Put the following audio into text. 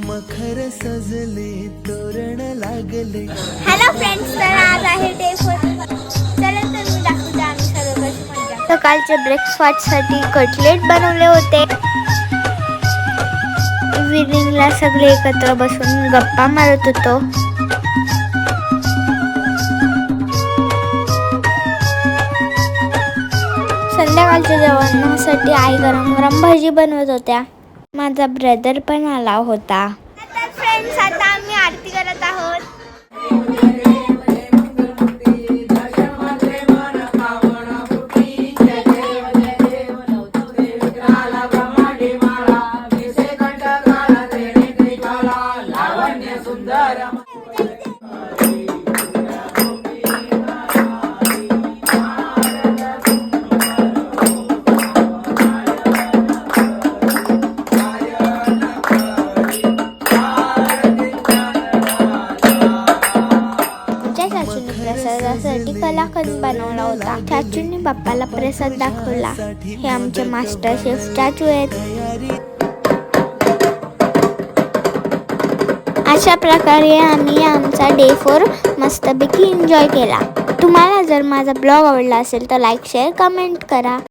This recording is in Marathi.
मखर सजले तोरण लागले. हॅलो फ्रेंड्स, तर आज आहे डे 4. चला तर मी दाखवते आम्ही सर्व कशी मजा. सकाळचे ब्रेकफास्टसाठी कटलेट बनवले होते. इव्हिनिंगला सगळे एकत्र बसून गप्पा मारत होतो. संध्याकाळच्या जेवणासाठी आई गरम गरम भजी बनवत होत्या. माझा ब्रदर पण आला होता. तर फ्रेंड्स, आता आम्ही आरती करत आहोत. प्रसादासाठी कलाकंद बनवला होता. चाचूंनी बाप्पाला प्रसाद दाखवला. हे आमचे मास्टर शेफ चाचू आहेत. अशा प्रकारे आम्ही आमचा डे 4 मस्तपैकी एन्जॉय केला. तुम्हाला जर माझा ब्लॉग आवडला असेल तर लाईक, शेअर, कमेंट करा.